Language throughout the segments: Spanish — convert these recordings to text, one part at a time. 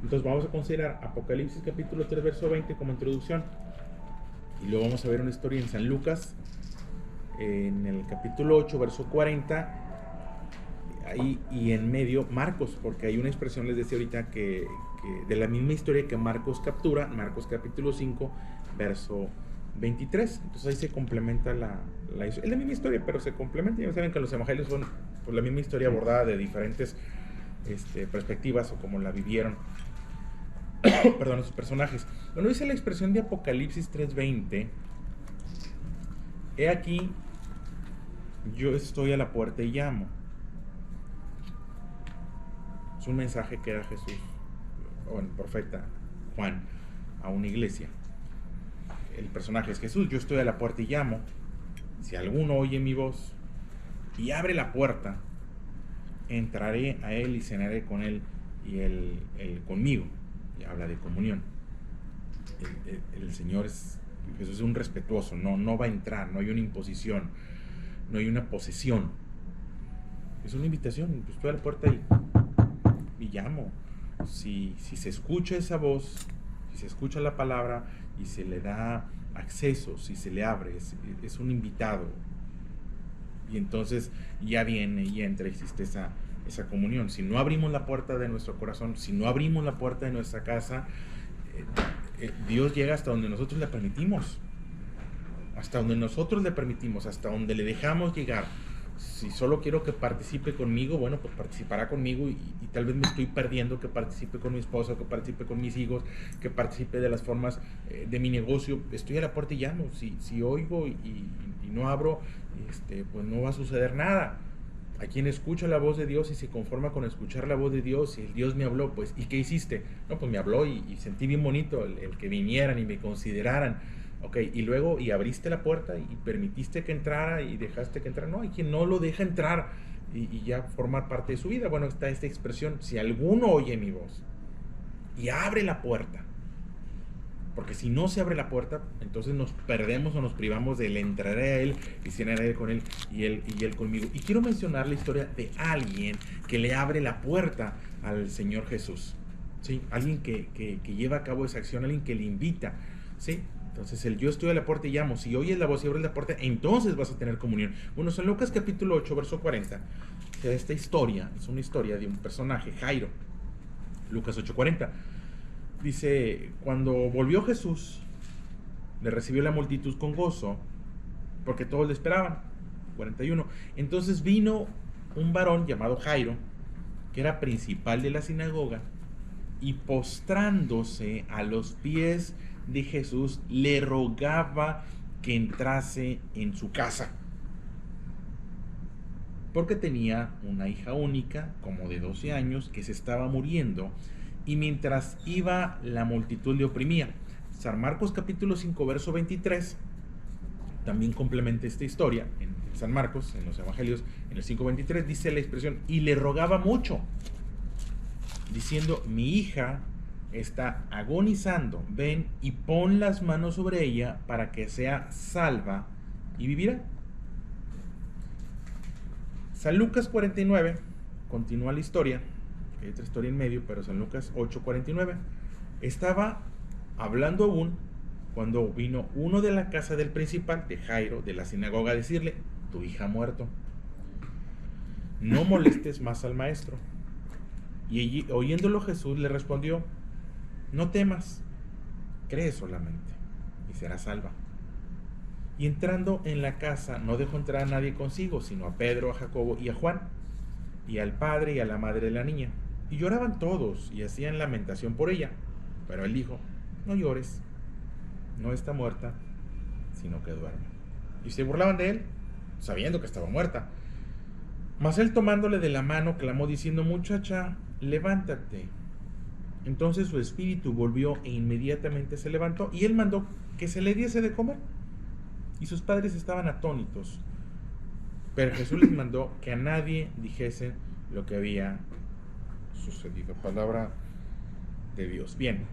Entonces vamos a considerar Apocalipsis capítulo 3 verso 20 como introducción. Y luego vamos a ver una historia en San Lucas, en el capítulo 8 verso 40. Ahí, y en medio Marcos, porque hay una expresión, les decía ahorita, que de la misma historia que Marcos captura, Marcos capítulo 5 verso 23. Entonces ahí se complementa es la misma historia, pero se complementa. Ya saben que los evangelios son pues, la misma historia abordada de diferentes perspectivas o como la vivieron perdón, sus personajes. Bueno, dice la expresión de Apocalipsis 3:20: he aquí, yo estoy a la puerta y llamo. Es un mensaje que da Jesús, o el profeta Juan, a una iglesia. El personaje es Jesús: yo estoy a la puerta y llamo. Si alguno oye mi voz y abre la puerta, entraré a él y cenaré con él y él conmigo. Y habla de comunión. El Señor Jesús es un respetuoso, no va a entrar, no hay una imposición, no hay una posesión. Es una invitación: pues estoy a la puerta y llamo. Si se escucha esa voz, si se escucha la palabra y se le da acceso, si se le abre, es un invitado. Y entonces ya viene y entra, existe esa comunión. Si no abrimos la puerta de nuestro corazón, si no abrimos la puerta de nuestra casa, Dios llega hasta donde nosotros le permitimos. Hasta donde nosotros le permitimos, hasta donde le dejamos llegar. Si solo quiero que participe conmigo, bueno, pues participará conmigo y tal vez me estoy perdiendo que participe con mi esposa, que participe con mis hijos, que participe de las formas de mi negocio. Estoy a la puerta y llamo. Si oigo y no abro, pues no va a suceder nada. A quien escucha la voz de Dios y se conforma con escuchar la voz de Dios, y el Dios me habló, pues, ¿y qué hiciste? No, pues me habló y sentí bien bonito el que vinieran y me consideraran. Ok, y luego, y abriste la puerta y permitiste que entrara y dejaste que entrara. No, hay quien no lo deja entrar y ya formar parte de su vida. Bueno, está esta expresión: si alguno oye mi voz y abre la puerta. Porque si no se abre la puerta, entonces nos perdemos o nos privamos de él. Entraré a él y cenaré con él y él conmigo. Y quiero mencionar la historia de alguien que le abre la puerta al Señor Jesús. ¿Sí? Alguien que lleva a cabo esa acción, alguien que le invita. ¿Sí? Entonces el yo estoy a la puerta y llamo. Si oyes la voz y abres la puerta, entonces vas a tener comunión. Bueno, San Lucas capítulo 8, verso 40. Esta historia es una historia de un personaje, Jairo. Lucas 8:40. Dice: cuando volvió Jesús, le recibió la multitud con gozo, porque todos le esperaban. 41. Entonces vino un varón llamado Jairo, que era principal de la sinagoga, y postrándose a los pies de Jesús, le rogaba que entrase en su casa, porque tenía una hija única, como de 12 años, que se estaba muriendo, y mientras iba la multitud le oprimía. San Marcos capítulo 5 verso 23 también complementa esta historia. En San Marcos, en los evangelios, en el 5:23 dice la expresión: y le rogaba mucho, diciendo: mi hija está agonizando, ven y pon las manos sobre ella para que sea salva y vivirá. San Lucas 49 continúa la historia. Hay otra historia en medio, pero San Lucas 8:49. Estaba hablando aún cuando vino uno de la casa del principal, de Jairo, de la sinagoga, a decirle: tu hija ha muerto, no molestes más al maestro. Y oyéndolo Jesús le respondió: no temas, cree solamente y será salva. Y entrando en la casa no dejó entrar a nadie consigo, sino a Pedro, a Jacobo y a Juan, y al padre y a la madre de la niña. Y lloraban todos y hacían lamentación por ella. Pero él dijo: no llores, no está muerta, sino que duerme. Y se burlaban de él, sabiendo que estaba muerta. Mas él, tomándole de la mano, clamó diciendo: muchacha, levántate. Entonces su espíritu volvió e inmediatamente se levantó, y él mandó que se le diese de comer. Y sus padres estaban atónitos. Pero Jesús les mandó que a nadie dijesen lo que había sucedido. Palabra de Dios. Bien,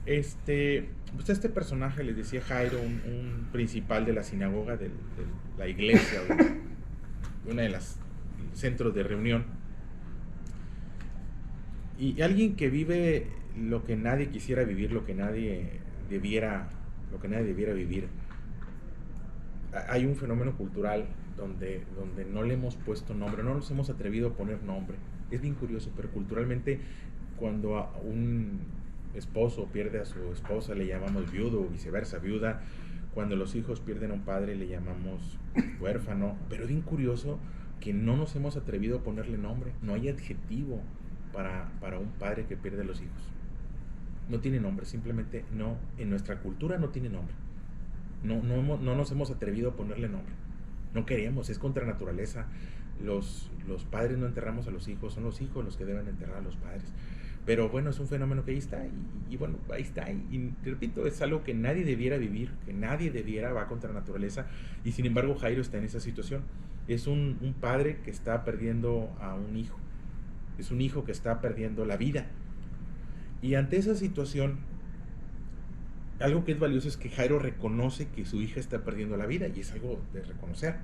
pues este personaje, les decía Jairo, un principal de la sinagoga, de la iglesia, de una de las centros de reunión, y alguien que vive lo que nadie quisiera vivir, lo que nadie debiera vivir. Hay un fenómeno cultural donde no le hemos puesto nombre, no nos hemos atrevido a poner nombre. Es bien curioso, pero culturalmente cuando a un esposo pierde a su esposa le llamamos viudo o viceversa, viuda. Cuando los hijos pierden a un padre le llamamos huérfano. Pero es bien curioso que no nos hemos atrevido a ponerle nombre. No hay adjetivo para un padre que pierde a los hijos. No tiene nombre, simplemente no. En nuestra cultura no tiene nombre. No nos hemos atrevido a ponerle nombre. No queremos, es contra naturaleza. Los padres no enterramos a los hijos, son los hijos los que deben enterrar a los padres. Pero bueno, es un fenómeno que ahí está, y bueno, ahí está, y te repito, es algo que nadie debiera vivir, que nadie debiera, va contra naturaleza, y sin embargo Jairo está en esa situación. Es un padre que está perdiendo a un hijo, es un hijo que está perdiendo la vida, y ante esa situación, algo que es valioso es que Jairo reconoce que su hija está perdiendo la vida, y es algo de reconocer.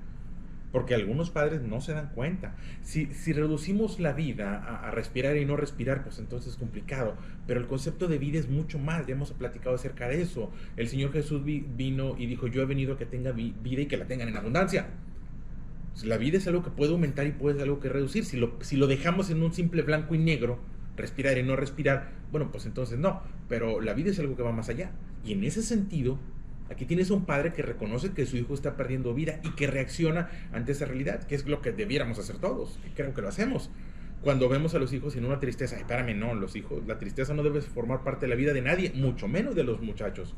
Porque algunos padres no se dan cuenta. Si reducimos la vida a respirar y no respirar, pues entonces es complicado. Pero el concepto de vida es mucho más. Ya hemos platicado acerca de eso. El Señor Jesús vino y dijo: yo he venido a que tenga vida y que la tengan en abundancia. La vida es algo que puede aumentar y puede ser algo que reducir. Si lo dejamos en un simple blanco y negro, respirar y no respirar, bueno, pues entonces no. Pero la vida es algo que va más allá. Y en ese sentido, aquí tienes a un padre que reconoce que su hijo está perdiendo vida y que reacciona ante esa realidad, que es lo que debiéramos hacer todos. Y creo que lo hacemos. Cuando vemos a los hijos en una tristeza, espérame, no, los hijos, la tristeza no debe formar parte de la vida de nadie, mucho menos de los muchachos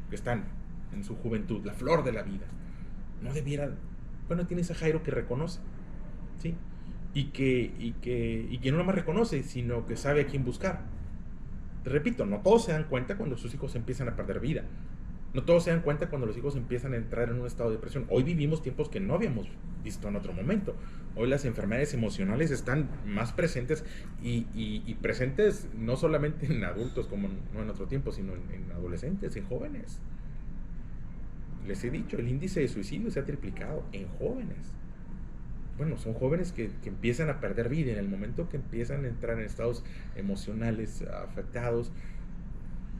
que están en su juventud, la flor de la vida. No debieran. Bueno, tienes a Jairo que reconoce, ¿sí? Y que no nada más reconoce, sino que sabe a quién buscar. Te repito, no todos se dan cuenta cuando sus hijos empiezan a perder vida. No todos se dan cuenta cuando los hijos empiezan a entrar en un estado de depresión. Hoy vivimos tiempos que no habíamos visto en otro momento. Hoy las enfermedades emocionales están más presentes y presentes no solamente en adultos como no en otro tiempo, sino en adolescentes, en jóvenes. Les he dicho, el índice de suicidio se ha triplicado en jóvenes. Bueno, son jóvenes que empiezan a perder vida en el momento que empiezan a entrar en estados emocionales afectados.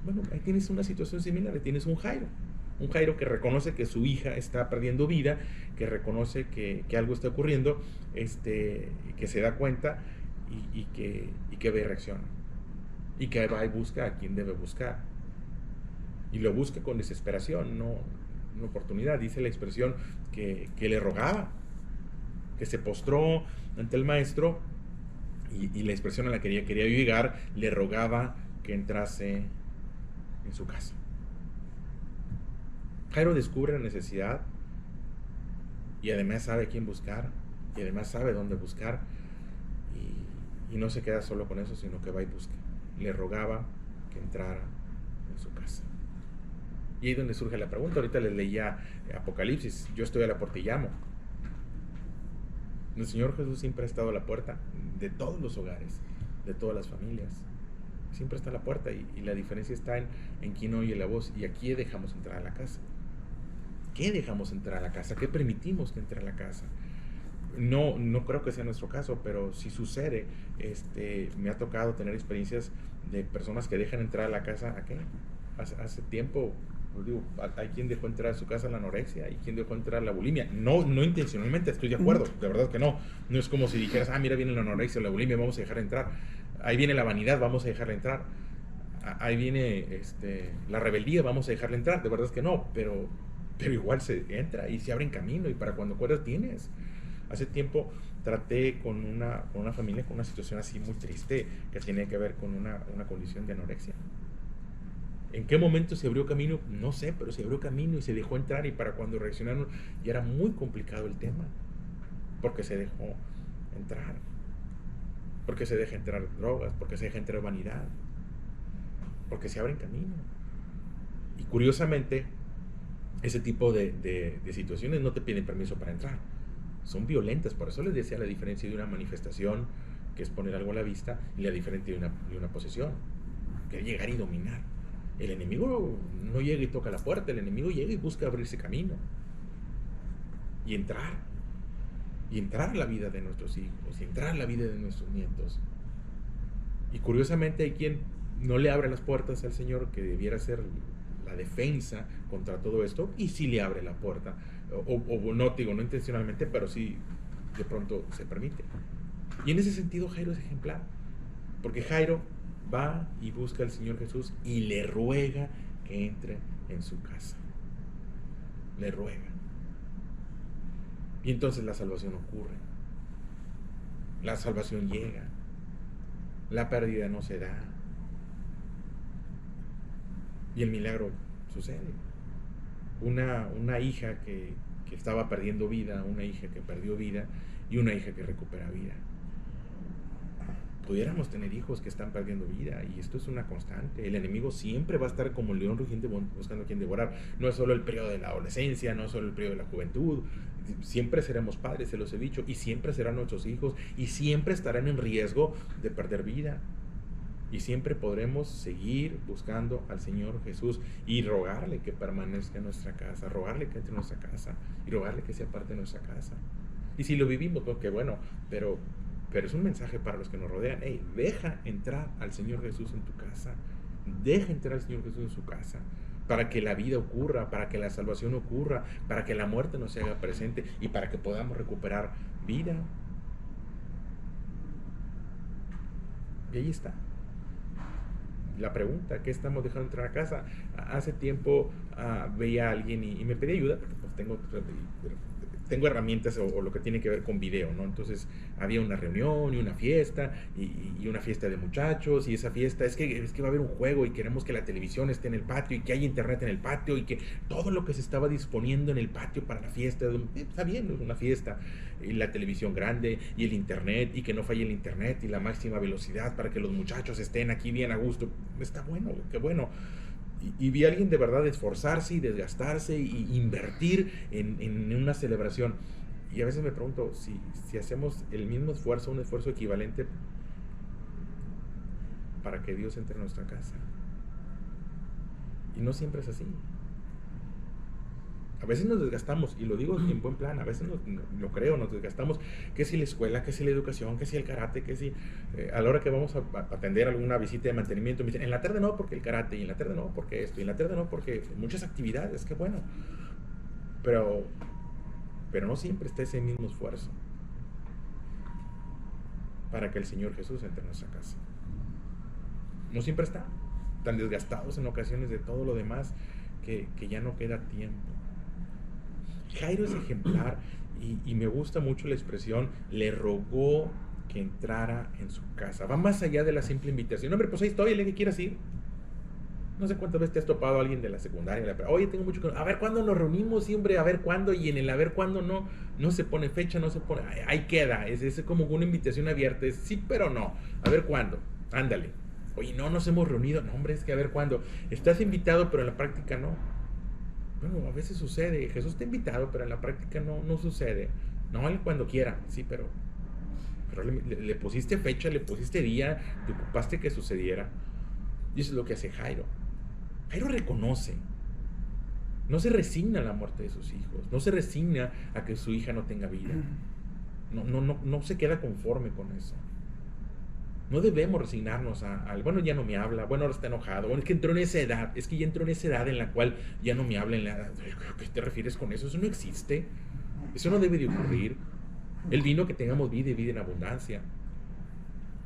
Bueno, ahí tienes una situación similar, ahí tienes un Jairo que reconoce que su hija está perdiendo vida, que reconoce que algo está ocurriendo, que se da cuenta y que ve y reacciona. Y que va y busca a quien debe buscar. Y lo busca con desesperación, no una oportunidad. Dice la expresión que le rogaba, que se postró ante el maestro, y la expresión a la que quería llegar, le rogaba que entrase en su casa. Jairo descubre la necesidad y además sabe a quién buscar y además sabe dónde buscar, y no se queda solo con eso, sino que va y busca. Le rogaba que entrara en su casa. Y ahí es donde surge la pregunta. Ahorita les leía Apocalipsis: yo estoy a la puerta y llamo. El Señor Jesús siempre ha estado a la puerta de todos los hogares, de todas las familias. Siempre está a la puerta, y la diferencia está en quién oye la voz. Y aquí dejamos entrar a la casa. ¿Qué dejamos entrar a la casa? ¿Qué permitimos que entre a la casa? No creo que sea nuestro caso, pero si sucede, me ha tocado tener experiencias de personas que dejan entrar a la casa. ¿A qué? Hace tiempo, pues digo, hay quien dejó entrar a su casa la anorexia, hay quien dejó entrar la bulimia. No intencionalmente, estoy de acuerdo, de verdad que no. No es como si dijeras: mira, viene la anorexia o la bulimia, vamos a dejar entrar. Ahí viene la vanidad, vamos a dejarla entrar. Ahí viene la rebeldía, vamos a dejarla entrar. De verdad es que no, pero igual se entra y se abren camino, y para cuando acuerdas tienes. Hace tiempo traté con una familia con una situación así muy triste, que tiene que ver con una condición de anorexia. ¿En qué momento se abrió camino? No sé, pero se abrió camino y se dejó entrar, y para cuando reaccionaron ya era muy complicado el tema, porque se dejó entrar, porque se deja entrar drogas, porque se deja entrar vanidad, porque se abren camino. Y curiosamente, ese tipo de situaciones no te piden permiso para entrar, son violentas. Por eso les decía la diferencia de una manifestación, que es poner algo a la vista, y la diferencia de una posesión, que es llegar y dominar. El enemigo no llega y toca la puerta, el enemigo llega y busca abrirse camino y entrar a la vida de nuestros hijos, y entrar a la vida de nuestros nietos. Y curiosamente hay quien no le abre las puertas al Señor, que debiera ser la defensa contra todo esto, y sí le abre la puerta, o no digo, no intencionalmente, pero sí de pronto se permite. Y en ese sentido Jairo es ejemplar, porque Jairo va y busca al Señor Jesús y le ruega que entre en su casa. Le ruega. Y entonces la salvación ocurre. La salvación llega. La pérdida no se da. Y el milagro sucede. Una hija que estaba perdiendo vida, una hija que perdió vida y una hija que recupera vida. Pudiéramos tener hijos que están perdiendo vida, y esto es una constante. El enemigo siempre va a estar como un león rugiente buscando a quien devorar. No es solo el periodo de la adolescencia, no es solo el periodo de la juventud. Siempre seremos padres, se los he dicho, y siempre serán nuestros hijos, y siempre estarán en riesgo de perder vida. Y siempre podremos seguir buscando al Señor Jesús y rogarle que permanezca en nuestra casa, rogarle que entre en nuestra casa y rogarle que sea parte de nuestra casa. Y si lo vivimos, pues qué bueno, pero es un mensaje para los que nos rodean. Hey, deja entrar al Señor Jesús en tu casa. Deja entrar al Señor Jesús en su casa, para que la vida ocurra, para que la salvación ocurra, para que la muerte no se haga presente y para que podamos recuperar vida. Y ahí está la pregunta: ¿qué estamos dejando entrar a casa? Hace tiempo veía a alguien y me pedía ayuda, porque pues tengo herramientas o lo que tiene que ver con video, ¿no? Entonces había una reunión y una fiesta y una fiesta de muchachos, y esa fiesta es que va a haber un juego y queremos que la televisión esté en el patio y que haya internet en el patio y que todo lo que se estaba disponiendo en el patio para la fiesta, está bien, es una fiesta, y la televisión grande y el internet, y que no falle el internet y la máxima velocidad para que los muchachos estén aquí bien a gusto. Está bueno, qué bueno. Y vi a alguien de verdad esforzarse y desgastarse y invertir en una celebración. Y a veces me pregunto si hacemos el mismo esfuerzo, un esfuerzo equivalente para que Dios entre en nuestra casa. Y no siempre es así. A veces nos desgastamos, y lo digo en buen plan, a veces nos desgastamos, que si la escuela, que si la educación, que si el karate, que si a la hora que vamos a atender alguna visita de mantenimiento, me dicen, en la tarde no porque el karate, y en la tarde no porque esto, y en la tarde no porque muchas actividades, qué bueno. Pero no siempre está ese mismo esfuerzo para que el Señor Jesús entre en nuestra casa. No siempre está. Tan desgastados en ocasiones de todo lo demás que ya no queda tiempo. Jairo es ejemplar, y me gusta mucho la expresión, le rogó que entrara en su casa. Va más allá de la simple invitación. Hombre, pues ahí estoy, ¿le que quieras ir? No sé cuántas veces te has topado a alguien de la secundaria, oye, tengo mucho que... A ver cuándo nos reunimos, siempre, a ver cuándo, y en el a ver cuándo no se pone fecha, no se pone... Ahí queda, es como una invitación abierta, es sí, pero no, a ver cuándo, ándale. Oye, no nos hemos reunido, no, hombre, es que a ver cuándo. Estás invitado, pero en la práctica no. Bueno, a veces sucede, Jesús te ha invitado, pero en la práctica no sucede. No, él cuando quiera, sí, pero le pusiste fecha, le pusiste día, te ocupaste que sucediera. Y eso es lo que hace Jairo. Jairo reconoce, no se resigna a la muerte de sus hijos, no se resigna a que su hija no tenga vida. No se queda conforme con eso. No debemos resignarnos al, bueno, ya no me habla, bueno, ahora está enojado, bueno, es que entró en esa edad, es que ya entró en esa edad en la cual ya no me habla, ¿qué te refieres con eso? Eso no existe, eso no debe de ocurrir. Él vino que tengamos vida y vida en abundancia.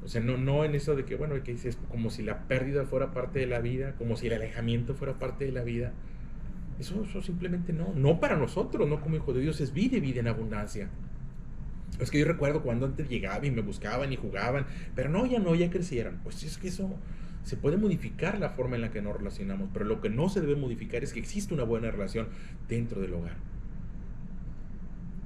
O sea, no en eso de que, bueno, que dices, como si la pérdida fuera parte de la vida, como si el alejamiento fuera parte de la vida. Eso simplemente no para nosotros, no como hijo de Dios, es vida y vida en abundancia. Es que yo recuerdo cuando antes llegaba y me buscaban y jugaban, pero ya crecieron. Pues es que eso se puede modificar la forma en la que nos relacionamos, pero lo que no se debe modificar es que existe una buena relación dentro del hogar.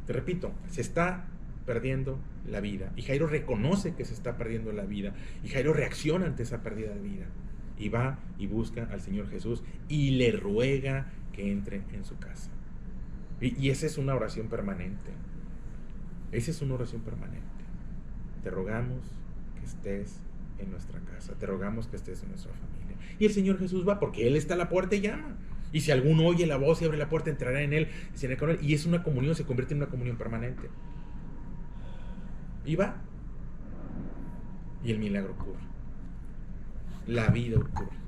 Te repito, se está perdiendo la vida, y Jairo reconoce que se está perdiendo la vida, y Jairo reacciona ante esa pérdida de vida, y va y busca al Señor Jesús y le ruega que entre en su casa. Y esa es una oración permanente. Esa es una oración permanente. Te rogamos que estés en nuestra casa, te rogamos que estés en nuestra familia. Y el Señor Jesús va, porque Él está a la puerta y llama. Y si alguno oye la voz y abre la puerta, entrará en Él, y es una comunión, se convierte en una comunión permanente. Y va, y el milagro ocurre. la vida ocurre.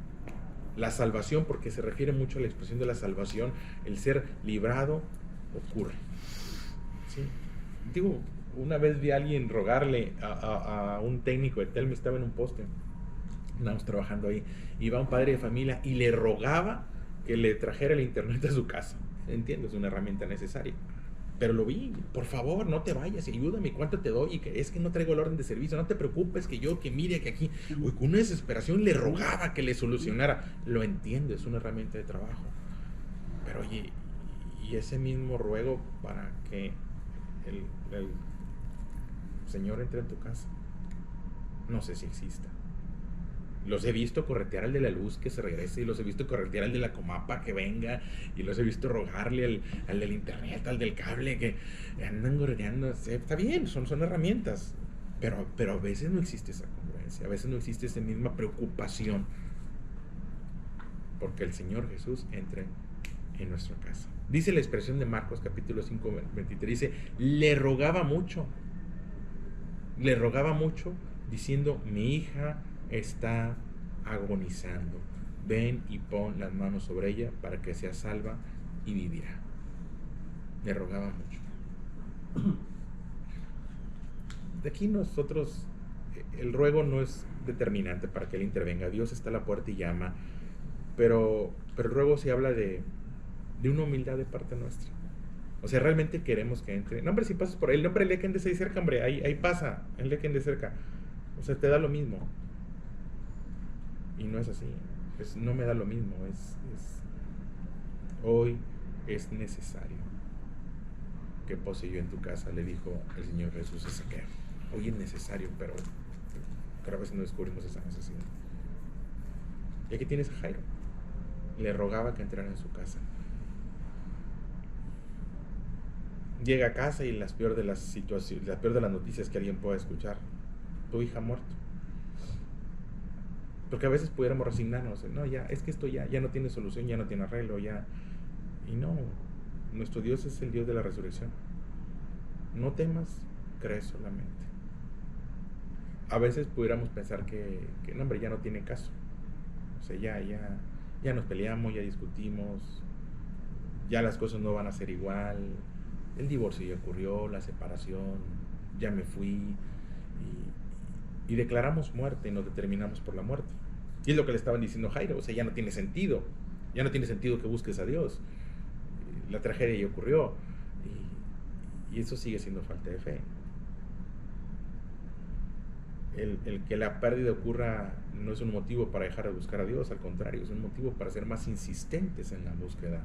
La salvación, porque se refiere mucho a la expresión de la salvación, el ser librado, ocurre. ¿Sí? Digo, una vez vi a alguien rogarle a un técnico de Telmex, estaba en un poste, estábamos trabajando ahí, y va un padre de familia y le rogaba que le trajera el internet a su casa. Entiendo, es una herramienta necesaria. Pero lo vi, por favor, no te vayas, ayúdame, ¿cuánto te doy? Y que es que no traigo el orden de servicio, no te preocupes, que yo, que mire, que aquí. Uy, con una desesperación le rogaba que le solucionara. Lo entiendo, es una herramienta de trabajo. Pero oye, y ese mismo ruego para que el Señor entre en tu casa, no sé si exista. Los he visto corretear al de la luz que se regrese, y los he visto corretear al de la comapa que venga, y los he visto rogarle al del internet, al del cable, que andan correteando. Está bien, son herramientas, pero a veces no existe esa congruencia, a veces no existe esa misma preocupación porque el Señor Jesús entre en nuestra casa. Dice la expresión de Marcos capítulo 5, 23, dice, le rogaba mucho diciendo, mi hija está agonizando, ven y pon las manos sobre ella para que sea salva y vivirá. Le rogaba mucho. De aquí nosotros, el ruego no es determinante para que Él intervenga. Dios está a la puerta y llama, pero el ruego se habla de una humildad de parte nuestra. O sea, realmente queremos que entre. No, hombre, si pasas por ahí, el hombre, el que ande de cerca, hombre, ahí pasa, el que ande de cerca. O sea, te da lo mismo. Y no es así. No me da lo mismo. Hoy es necesario que pose yo en tu casa, le dijo el Señor Jesús a Zaqueo. Hoy es necesario, pero a veces no descubrimos esa necesidad. Y aquí tienes a Jairo. Le rogaba que entrara en su casa. Llega a casa y la peor de las situaciones, la peor de las noticias que alguien pueda escuchar: tu hija ha muerto. Porque a veces pudiéramos resignarnos, no, ya, es que esto ya no tiene solución, ya no tiene arreglo, ya. Y no, nuestro Dios es el Dios de la resurrección. No temas, cree solamente. A veces pudiéramos pensar que no, hombre, ya no tiene caso. O sea, ya nos peleamos, ya discutimos, ya las cosas no van a ser igual. El divorcio ya ocurrió, la separación, ya me fui, y declaramos muerte y nos determinamos por la muerte. Y es lo que le estaban diciendo a Jairo, o sea, ya no tiene sentido que busques a Dios. La tragedia ya ocurrió, y eso sigue siendo falta de fe. El que la pérdida ocurra no es un motivo para dejar de buscar a Dios, al contrario, es un motivo para ser más insistentes en la búsqueda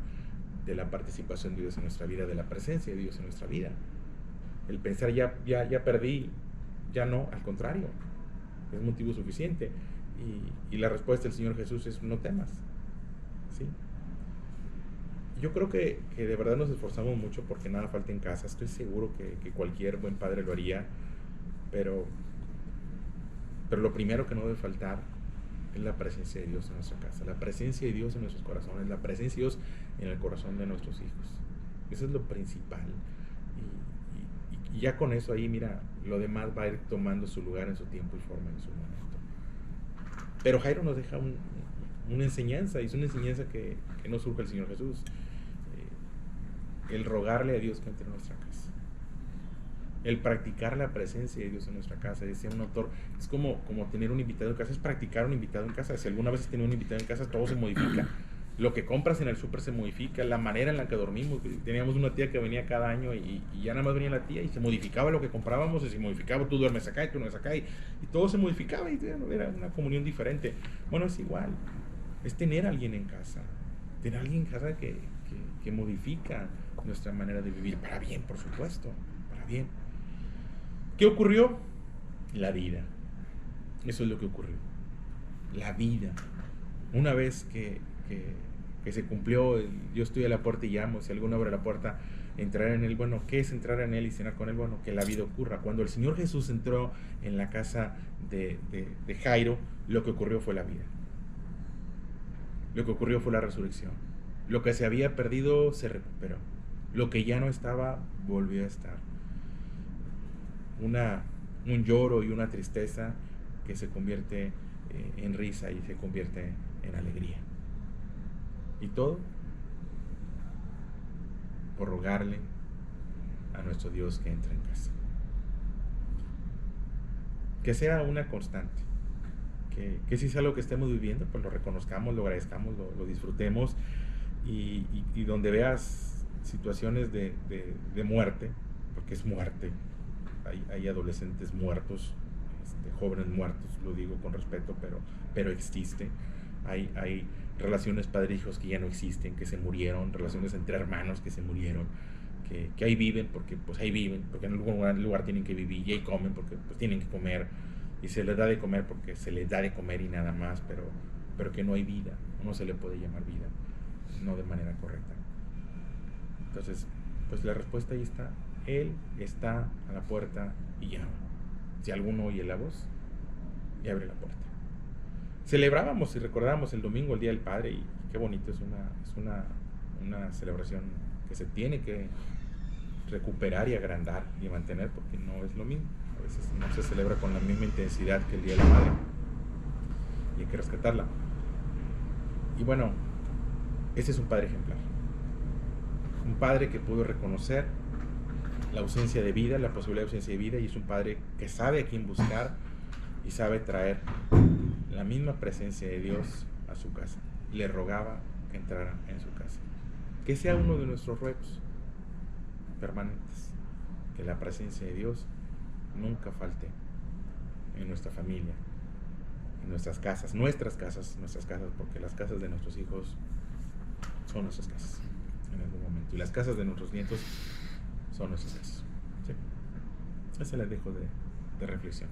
de la participación de Dios en nuestra vida, de la presencia de Dios en nuestra vida. El pensar ya perdí, ya no, al contrario, es motivo suficiente. Y la respuesta del Señor Jesús es: no temas. ¿Sí? Yo creo que de verdad nos esforzamos mucho porque nada falta en casa. Estoy seguro que cualquier buen padre lo haría, pero lo primero que no debe faltar es la presencia de Dios en nuestra casa, la presencia de Dios en nuestros corazones, la presencia de Dios en el corazón de nuestros hijos. Eso es lo principal. Y ya con eso ahí, mira, lo demás va a ir tomando su lugar en su tiempo y forma, en su momento. Pero Jairo nos deja una enseñanza, y es una enseñanza que nos surge el Señor Jesús. El rogarle a Dios que entre en nuestra casa, el practicar la presencia de Dios en nuestra casa. Decía un autor, es como tener un invitado en casa, es practicar un invitado en casa. Si alguna vez has tenido un invitado en casa, todo se modifica. Lo que compras en el súper se modifica, la manera en la que dormimos. Teníamos una tía que venía cada año, y ya nada más venía la tía y se modificaba lo que comprábamos, y se modificaba, tú duermes acá y tú no duermes acá, y todo se modificaba, y era una comunión diferente. Bueno, es igual, es tener a alguien en casa, que modifica nuestra manera de vivir, para bien, por supuesto, para bien. ¿Qué ocurrió? La vida. Eso es lo que ocurrió. La vida. Una vez que se cumplió, yo estoy a la puerta y llamo, si alguno abre la puerta, entrar en él. Bueno, ¿qué es entrar en él y cenar con él? Bueno, que la vida ocurra. Cuando el Señor Jesús entró en la casa de Jairo, lo que ocurrió fue la vida. Lo que ocurrió fue la resurrección. Lo que se había perdido se recuperó. Lo que ya no estaba, volvió a estar. Un lloro y una tristeza que se convierte en risa y se convierte en alegría. Y todo por rogarle a nuestro Dios que entre en casa. Que sea una constante. Que si es algo que estemos viviendo, pues lo reconozcamos, lo agradezcamos, lo disfrutemos. Y donde veas situaciones de muerte, porque es muerte, hay adolescentes muertos, jóvenes muertos, lo digo con respeto, pero existe. Hay relaciones padre-hijos que ya no existen, que se murieron, relaciones entre hermanos que se murieron, que ahí viven porque pues ahí viven, porque en algún lugar tienen que vivir, y ahí comen porque pues tienen que comer, y se les da de comer porque se les da de comer y nada más, pero que no hay vida, no se le puede llamar vida, no de manera correcta. Entonces, pues la respuesta ahí está. Él está a la puerta y llama. Si alguno oye la voz, y abre la puerta. Celebrábamos y recordábamos el domingo, el Día del Padre, y qué bonito, es una celebración que se tiene que recuperar y agrandar y mantener, porque no es lo mismo. A veces no se celebra con la misma intensidad que el Día de la Madre, y hay que rescatarla. Y bueno, ese es un padre ejemplar. Un padre que pudo reconocer la ausencia de vida, la posibilidad de ausencia de vida, y es un padre que sabe a quién buscar y sabe traer la misma presencia de Dios a su casa. Le rogaba que entrara en su casa. Que sea uno de nuestros ruegos permanentes, que la presencia de Dios nunca falte en nuestra familia, en nuestras casas, porque las casas de nuestros hijos son nuestras casas en algún momento, y las casas de nuestros nietos son nuestras casas. ¿Sí? Esa la dejo de reflexión.